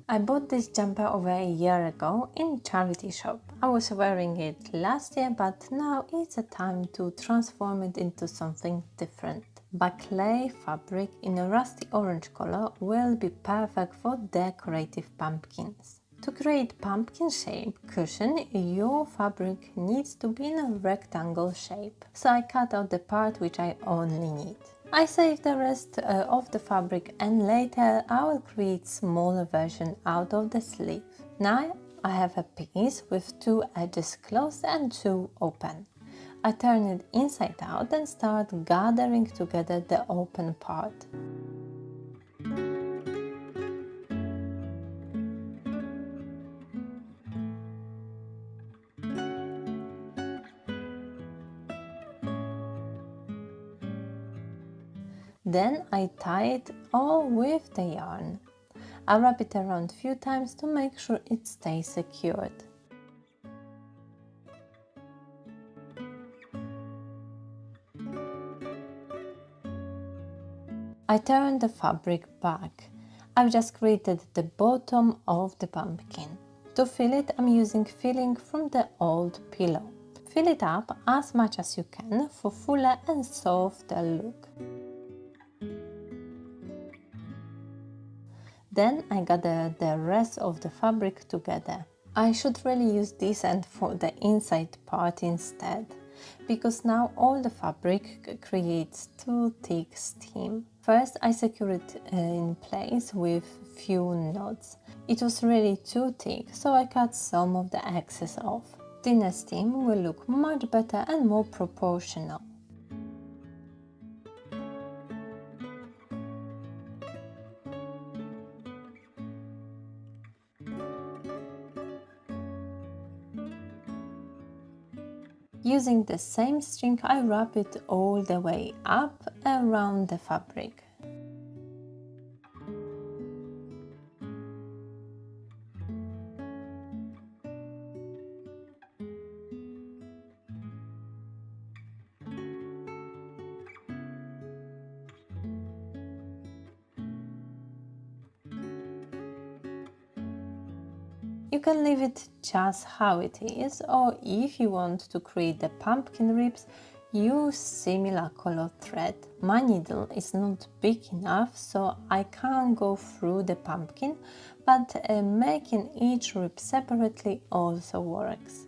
I bought this jumper over a year ago in charity shop. I was wearing it last year, but now it's a time to transform it into something different. Baclay fabric in a rusty orange color will be perfect for decorative pumpkins. To create pumpkin shape cushion, your fabric needs to be in a rectangle shape. So I cut out the part which I only need. I save the rest of the fabric and later I will create smaller version out of the sleeve. Now I have a piece with 2 edges closed and 2 open. I turn it inside out and start gathering together the open part. Then I tie it all with the yarn. I wrap it around a few times to make sure it stays secured. I turn the fabric back. I've just created the bottom of the pumpkin. To fill it, I'm using filling from the old pillow. Fill it up as much as you can for fuller and softer look. Then I gather the rest of the fabric together. I should really use this end for the inside part instead, because now all the fabric creates too thick seam. First I secure it in place with few knots. It was really too thick, so I cut some of the excess off. Thinner seam will look much better and more proportional. Using the same string, I wrap it all the way up around the fabric. You can leave it just how it is, or if you want to create the pumpkin ribs, use similar color thread. My needle is not big enough, so I can't go through the pumpkin, but making each rib separately also works.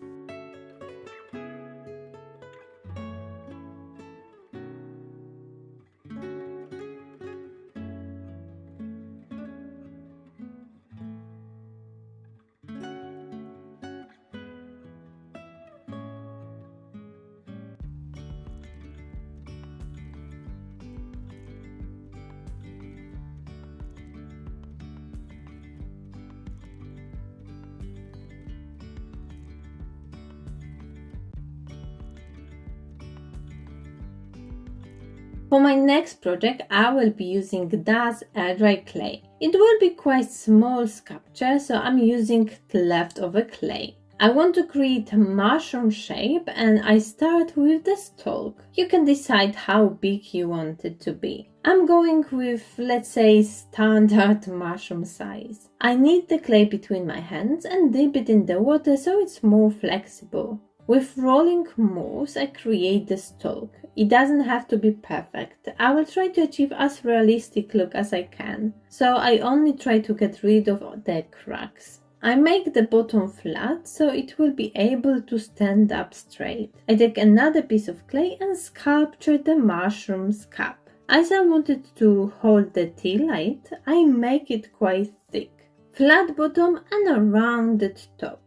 For my next project, I will be using Das air-dry clay. It will be quite small sculpture, so I'm using leftover clay. I want to create a mushroom shape and I start with the stalk. You can decide how big you want it to be. I'm going with, let's say, standard mushroom size. I knead the clay between my hands and dip it in the water so it's more flexible. With rolling moves, I create the stalk. It doesn't have to be perfect. I will try to achieve as realistic look as I can, so I only try to get rid of the cracks. I make the bottom flat so it will be able to stand up straight. I take another piece of clay and sculpture the mushroom's cap. As I wanted to hold the tealight, I make it quite thick. Flat bottom and a rounded top.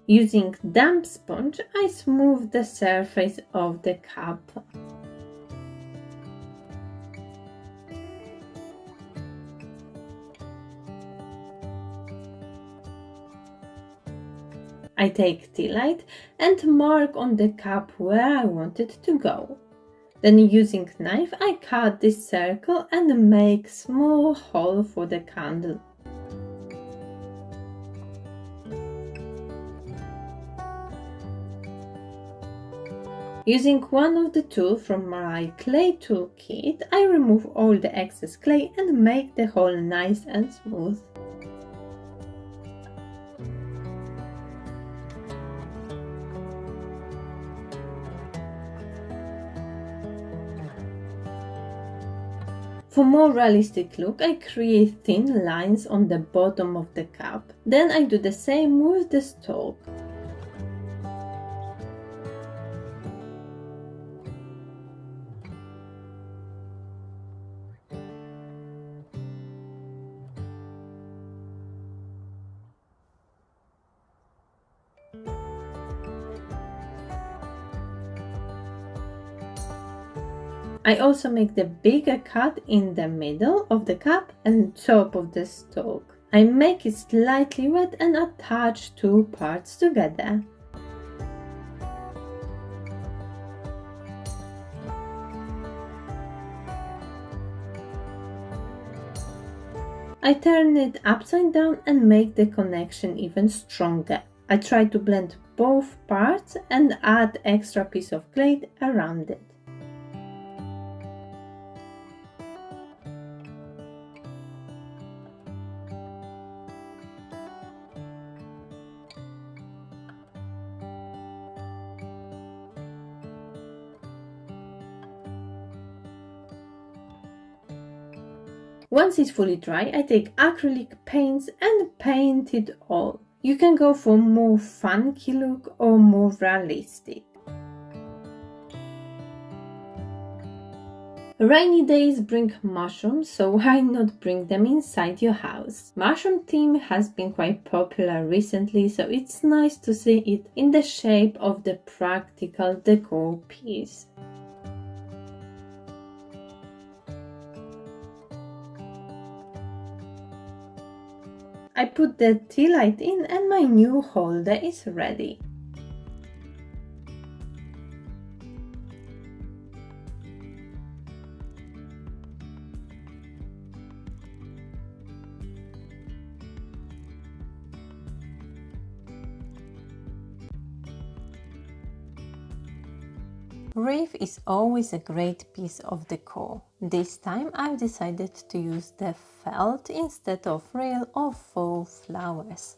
Using damp sponge, I smooth the surface of the cup. I take tealight and mark on the cup where I want it to go. Then using knife I cut this circle and make small hole for the candle. Using one of the tools from my clay toolkit, I remove all the excess clay and make the hole nice and smooth. For more realistic look, I create thin lines on the bottom of the cup. Then I do the same with the stalk. I also make the bigger cut in the middle of the cup and top of the stalk. I make it slightly wet and attach two parts together. I turn it upside down and make the connection even stronger. I try to blend both parts and add extra piece of clay around it. Once it's fully dry, I take acrylic paints and paint it all. You can go for more funky look or more realistic. Rainy days bring mushrooms, so why not bring them inside your house? Mushroom theme has been quite popular recently, so it's nice to see it in the shape of the practical decor piece. I put the tealight in and my new holder is ready. Wreath is always a great piece of decor. This time I've decided to use the felt instead of real or faux flowers.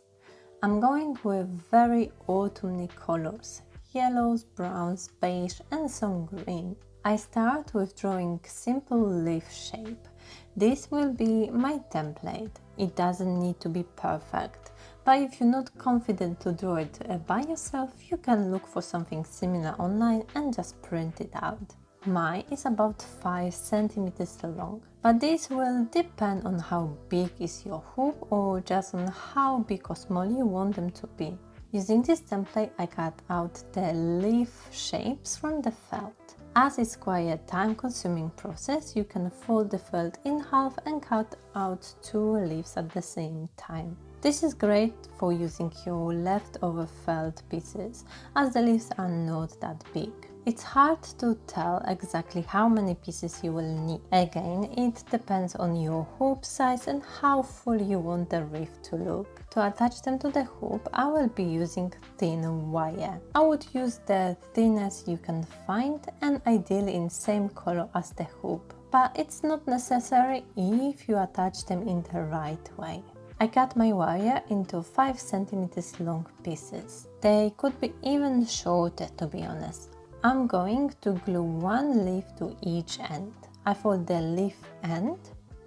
I'm going with very autumny colors, yellows, browns, beige and some green. I start with drawing simple leaf shape. This will be my template. It doesn't need to be perfect, but if you're not confident to draw it by yourself, you can look for something similar online and just print it out. Mine is about 5 centimeters long, but this will depend on how big is your hoop or just on how big or small you want them to be. Using this template, I cut out the leaf shapes from the felt. As it's quite a time-consuming process, you can fold the felt in half and cut out 2 leaves at the same time. This is great for using your leftover felt pieces, as the leaves are not that big. It's hard to tell exactly how many pieces you will need. Again, it depends on your hoop size and how full you want the wreath to look. To attach them to the hoop, I will be using thin wire. I would use the thinnest you can find and ideally in same color as the hoop, but it's not necessary if you attach them in the right way. I cut my wire into 5 centimeters long pieces. They could be even shorter, to be honest. I'm going to glue one leaf to each end. I fold the leaf end,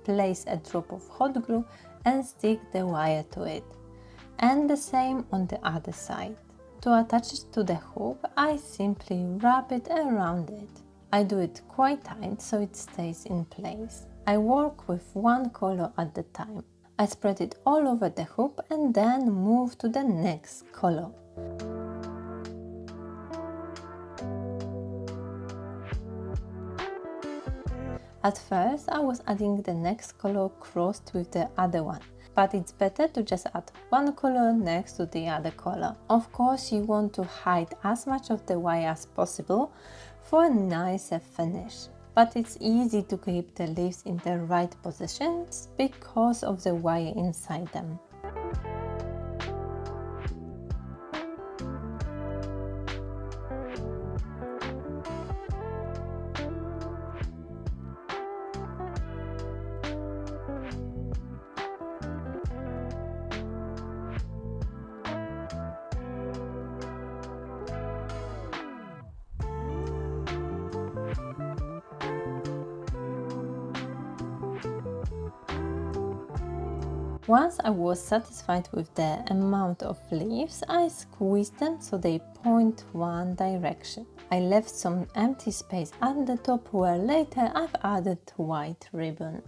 place a drop of hot glue and stick the wire to it. And the same on the other side. To attach it to the hoop, I simply wrap it around it. I do it quite tight so it stays in place. I work with one color at a time. I spread it all over the hoop and then move to the next color. At first I was adding the next color crossed with the other one, but it's better to just add one color next to the other color. Of course, you want to hide as much of the wire as possible for a nicer finish. But it's easy to keep the leaves in the right positions because of the wire inside them. Once I was satisfied with the amount of leaves, I squeezed them so they point one direction. I left some empty space at the top where later I've added white ribbon.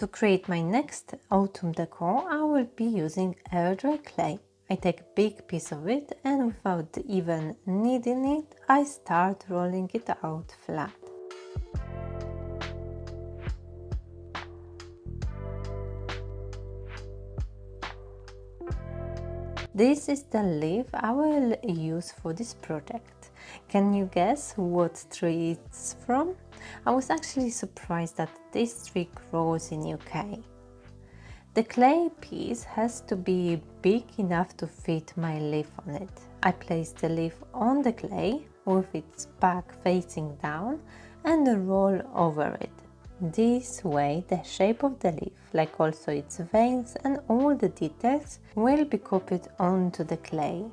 To create my next autumn decor, I will be using air dry clay. I take a big piece of it and without even kneading it, I start rolling it out flat. This is the leaf I will use for this project. Can you guess what tree it's from? I was actually surprised that this tree grows in UK. The clay piece has to be big enough to fit my leaf on it. I place the leaf on the clay with its back facing down and roll over it. This way the shape of the leaf, like also its veins and all the details, will be copied onto the clay.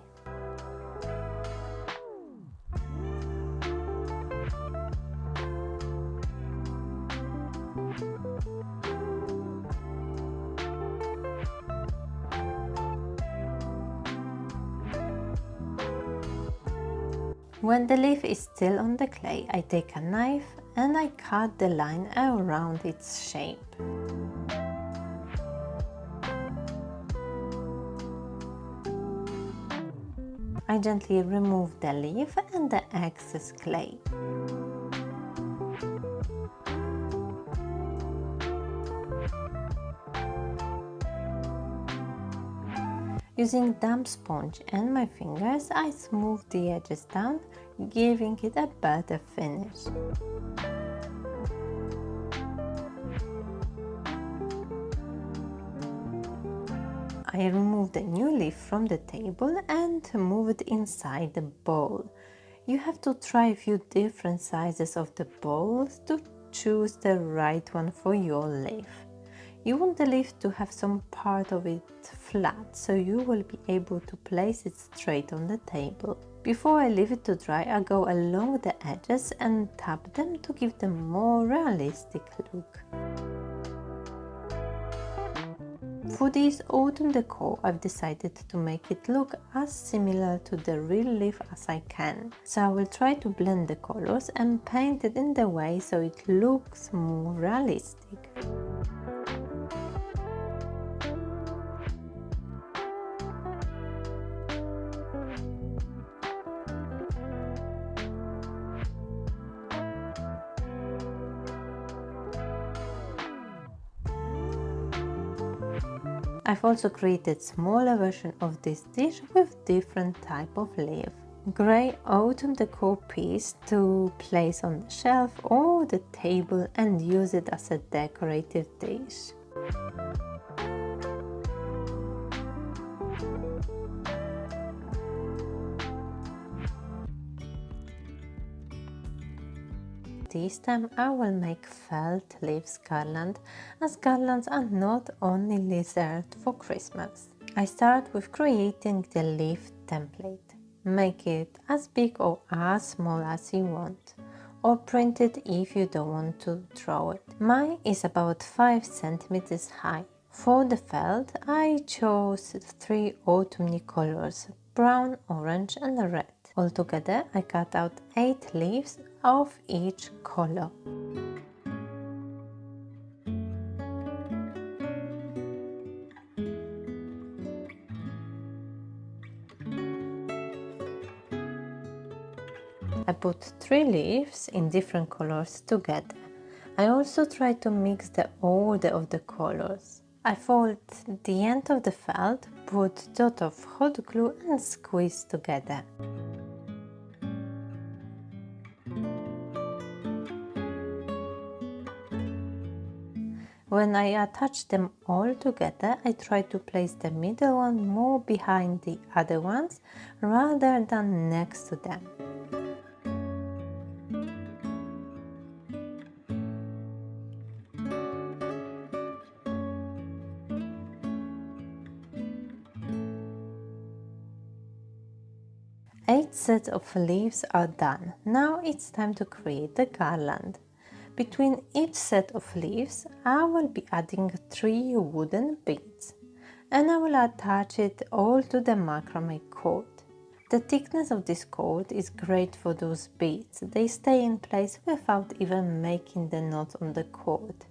When the leaf is still on the clay, I take a knife and I cut the line around its shape. I gently remove the leaf and the excess clay. Using damp sponge and my fingers, I smooth the edges down, giving it a better finish. I remove the new leaf from the table and move it inside the bowl. You have to try a few different sizes of the bowls to choose the right one for your leaf. You want the leaf to have some part of it flat, so you will be able to place it straight on the table. Before I leave it to dry, I go along the edges and tap them to give them more realistic look. For this autumn decor, I've decided to make it look as similar to the real leaf as I can. So I will try to blend the colors and paint it in the way so it looks more realistic. I've also created smaller version of this dish with different type of leaf. Grey autumn decor piece to place on the shelf or the table and use it as a decorative dish. This time I will make felt leaves garland, as garlands are not only reserved for Christmas. I start with creating the leaf template. Make it as big or as small as you want. or print it if you don't want to draw it. Mine is about 5 centimeters high. For the felt, I chose 3 autumny colors: brown, orange and red. Altogether, I cut out 8 leaves of each color. I put 3 leaves in different colors together. I also try to mix the order of the colors. I fold the end of the felt, put dot of hot glue and squeeze together. When I attach them all together, I try to place the middle one more behind the other ones rather than next to them. Eight sets of leaves are done. Now it's time to create the garland. Between each set of leaves, I will be adding 3 wooden beads, and I will attach it all to the macrame cord. The thickness of this cord is great for those beads. They stay in place without even making the knot on the cord.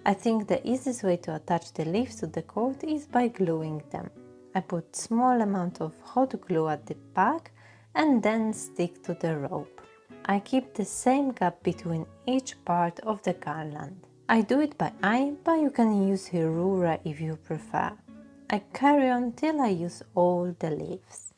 I think the easiest way to attach the leaves to the cord is by gluing them. I put small amount of hot glue at the back and then stick to the rope. I keep the same gap between each part of the garland. I do it by eye, but you can use a ruler if you prefer. I carry on till I use all the leaves.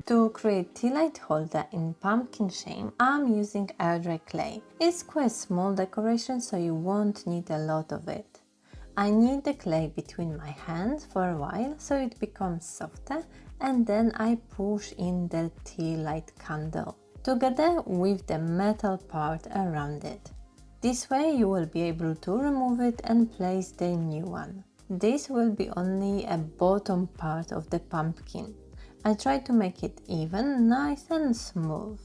To create tealight holder in pumpkin shape, I'm using air dry clay. It's quite a small decoration, so you won't need a lot of it. I knead the clay between my hands for a while so it becomes softer, and then I push in the tealight candle together with the metal part around it. This way you will be able to remove it and place the new one. This will be only a bottom part of the pumpkin. I try to make it even, nice and smooth.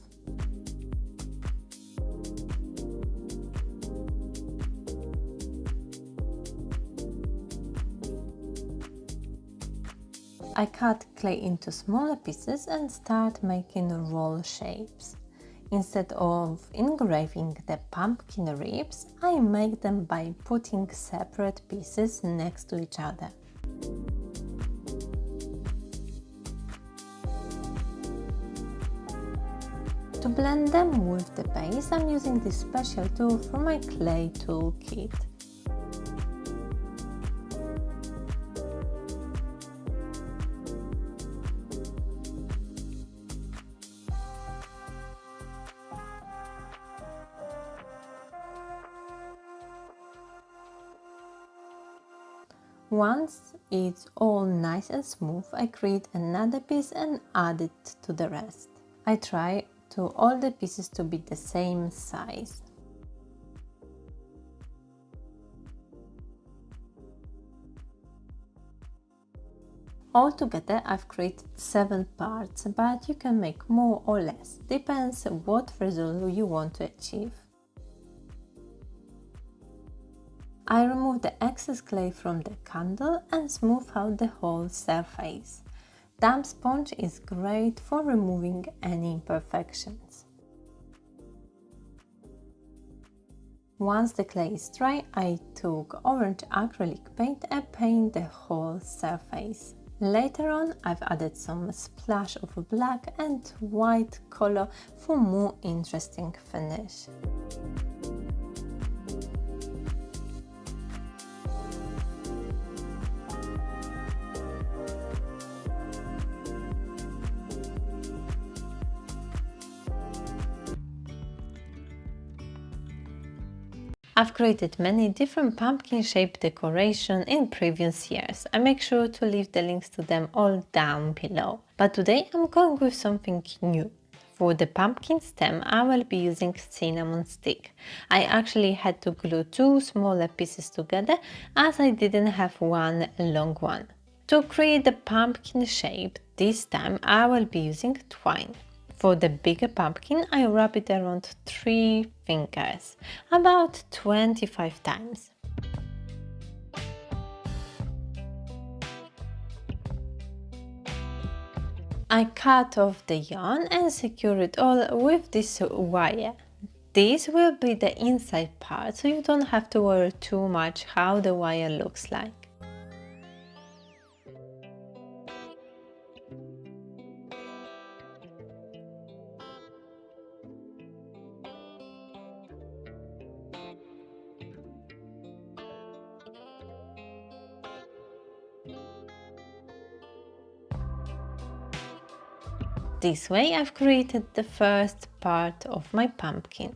I cut clay into smaller pieces and start making roll shapes. Instead of engraving the pumpkin ribs, I make them by putting separate pieces next to each other. To blend them with the base, I'm using this special tool from my clay tool kit. Once it's all nice and smooth, I create another piece and add it to the rest. I try to all the pieces to be the same size. Altogether, I've created 7 parts, but you can make more or less, depends what result you want to achieve. I remove the excess clay from the candle and smooth out the whole surface. Damp sponge is great for removing any imperfections. Once the clay is dry, I took orange acrylic paint and paint the whole surface. Later on, I've added some splash of black and white color for more interesting finish. I've created many different pumpkin shaped decoration in previous years. I make sure to leave the links to them all down below. But today I'm going with something new. For the pumpkin stem, I will be using cinnamon stick. I actually had to glue two smaller pieces together as I didn't have one long one. To create the pumpkin shape, this time I will be using twine. For the bigger pumpkin, I wrap it around 3 fingers, about 25 times. I cut off the yarn and secure it all with this wire. This will be the inside part, so you don't have to worry too much how the wire looks like. This way I've created the first part of my pumpkin.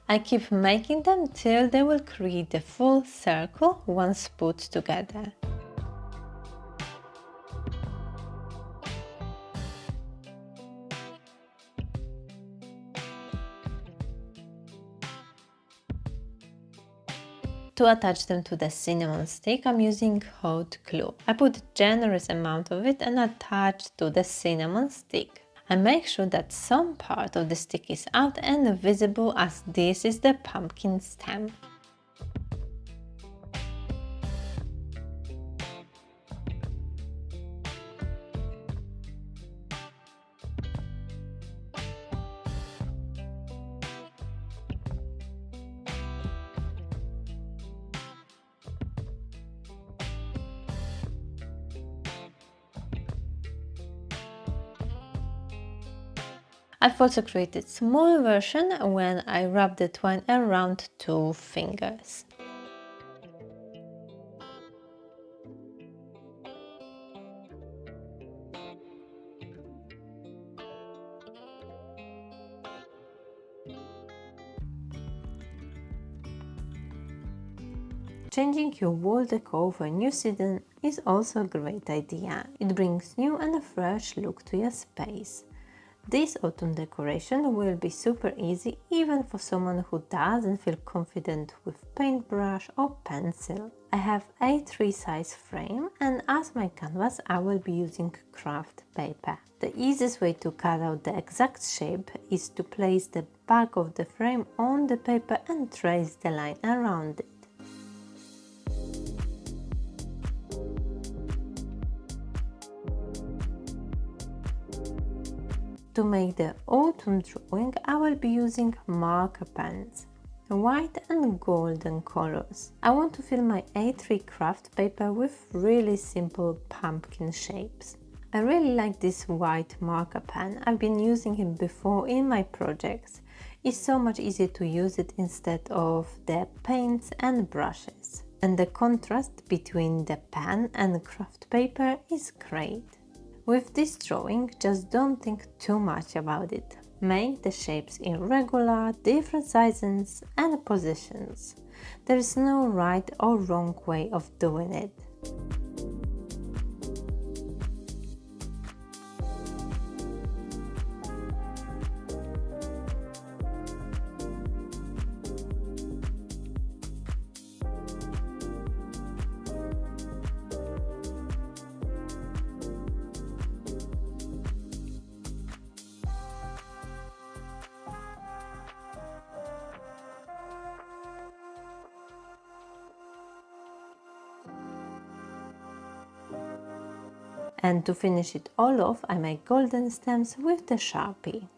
I keep making them till they will create the full circle once put together. To attach them to the cinnamon stick, I'm using hot glue. I put a generous amount of it and attach to the cinnamon stick. I make sure that some part of the stick is out and visible as this is the pumpkin stem. I've also created a small version when I wrap the twine around 2 fingers. Changing your wall decor for a new season is also a great idea. It brings new and a fresh look to your space. This autumn decoration will be super easy even for someone who doesn't feel confident with paintbrush or pencil. I have a A3 size frame and as my canvas I will be using craft paper. The easiest way to cut out the exact shape is to place the back of the frame on the paper and trace the line around it. To make the autumn drawing, I will be using marker pens, white and golden colors. I want to fill my A3 craft paper with really simple pumpkin shapes. I really like this white marker pen. I've been using it before in my projects. It's so much easier to use it instead of the paints and brushes. And the contrast between the pen and craft paper is great. With this drawing, just don't think too much about it. Make the shapes irregular, different sizes and positions. There is no right or wrong way of doing it. And to finish it all off, I make golden stems with the Sharpie.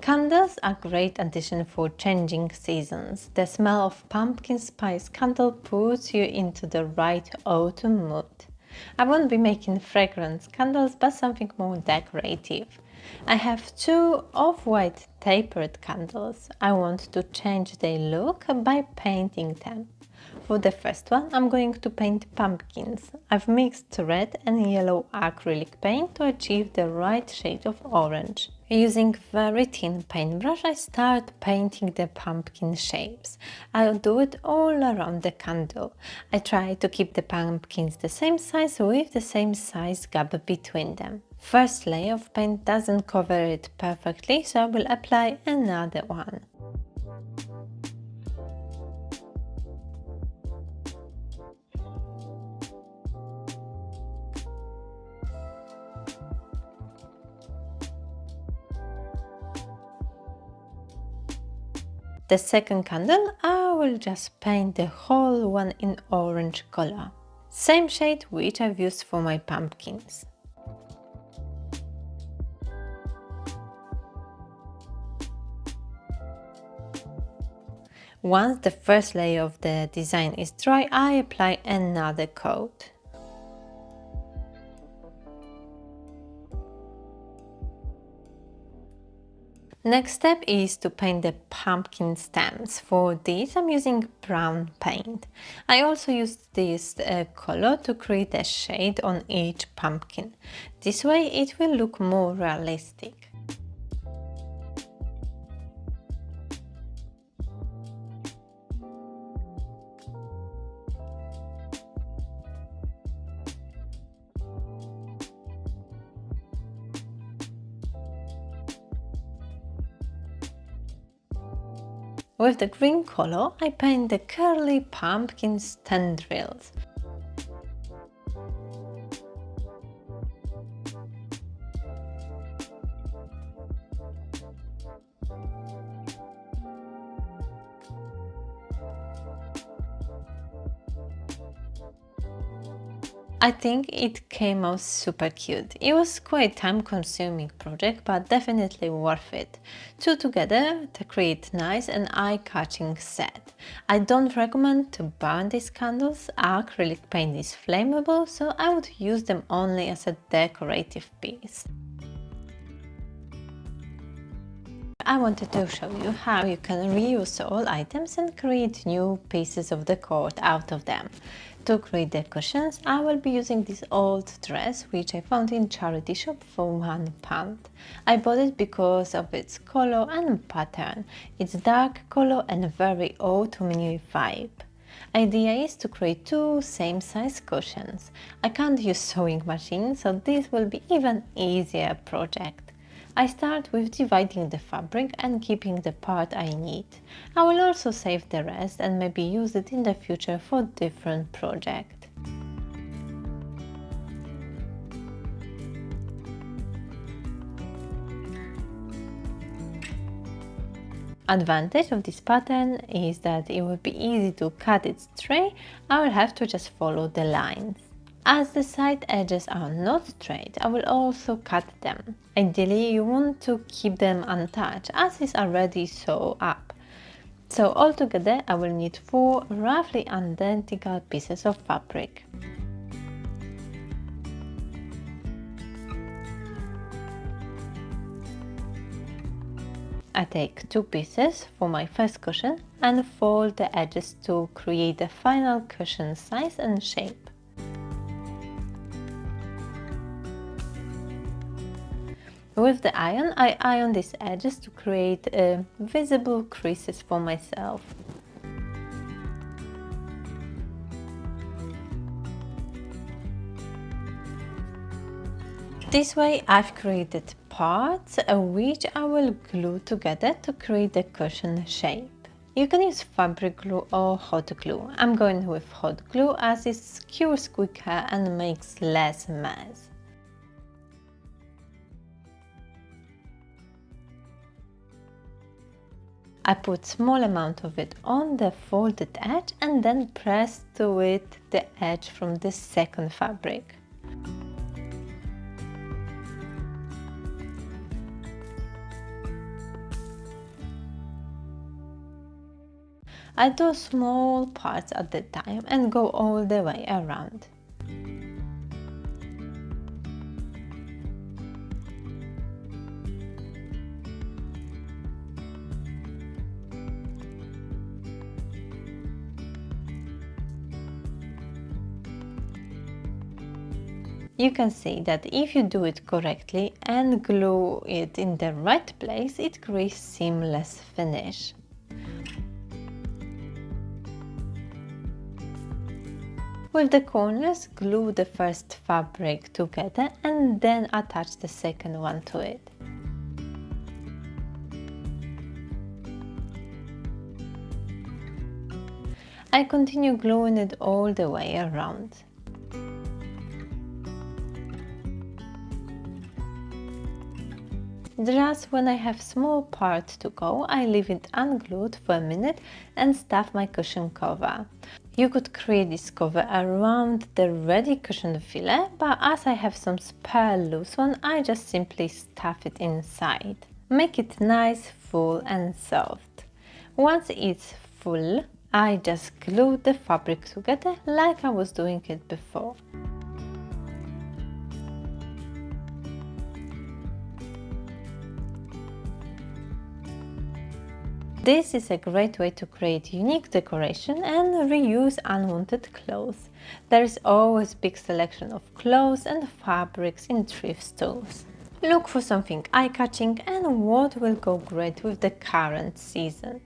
Candles are a great addition for changing seasons. The smell of pumpkin spice candle puts you into the right autumn mood. I won't be making fragrance candles, but something more decorative. I have two off-white tapered candles. I want to change their look by painting them. For the first one, I'm going to paint pumpkins. I've mixed red and yellow acrylic paint to achieve the right shade of orange. Using very thin paintbrush, I start painting the pumpkin shapes. I'll do it all around the candle. I try to keep the pumpkins the same size with the same size gap between them. First layer of paint doesn't cover it perfectly, so I will apply another one. The second candle, I will just paint the whole one in orange color. Same shade which I've used for my pumpkins. Once the first layer of the design is dry, I apply another coat. Next step is to paint the pumpkin stems. For this I'm using brown paint. I also used this color to create a shade on each pumpkin. This way it will look more realistic. With the green color, I paint the curly pumpkin's tendrils. I think it came out super cute. It was quite time-consuming project, but definitely worth it. Two together to create nice and eye-catching set. I don't recommend to burn these candles. Acrylic paint is flammable, so I would use them only as a decorative piece. I wanted to show you how you can reuse old items and create new pieces of decor out of them. To create the cushions, I will be using this old dress which I found in charity shop for £1. I bought it because of its color and pattern. It's dark color and very autumny vibe. Idea is to create two same size cushions. I can't use sewing machine, so this will be even easier project. I start with dividing the fabric and keeping the part I need. I will also save the rest and maybe use it in the future for different project. Advantage of this pattern is that it will be easy to cut it straight. I will have to just follow the lines. As the side edges are not straight, I will also cut them. Ideally, you want to keep them untouched as is already sewn up. So altogether, I will need 4 roughly identical pieces of fabric. I take 2 pieces for my first cushion and fold the edges to create the final cushion size and shape. With the iron, I iron these edges to create visible creases for myself. This way I've created parts which I will glue together to create the cushion shape. You can use fabric glue or hot glue. I'm going with hot glue as it cures quicker and makes less mess. I put small amount of it on the folded edge and then press to it the edge from the second fabric. I do small parts at the time and go all the way around. You can see that if you do it correctly and glue it in the right place, it creates seamless finish. With the corners, glue the first fabric together and then attach the second one to it. I continue gluing it all the way around. Just when I have small part to go, I leave it unglued for a minute and stuff my cushion cover. You could create this cover around the ready cushion filler, but as I have some spare loose one, I just simply stuff it inside. Make it nice, full and soft. Once it's full, I just glue the fabric together like I was doing it before. This is a great way to create unique decoration and reuse unwanted clothes. There is always a big selection of clothes and fabrics in thrift stores. Look for something eye-catching and what will go great with the current season.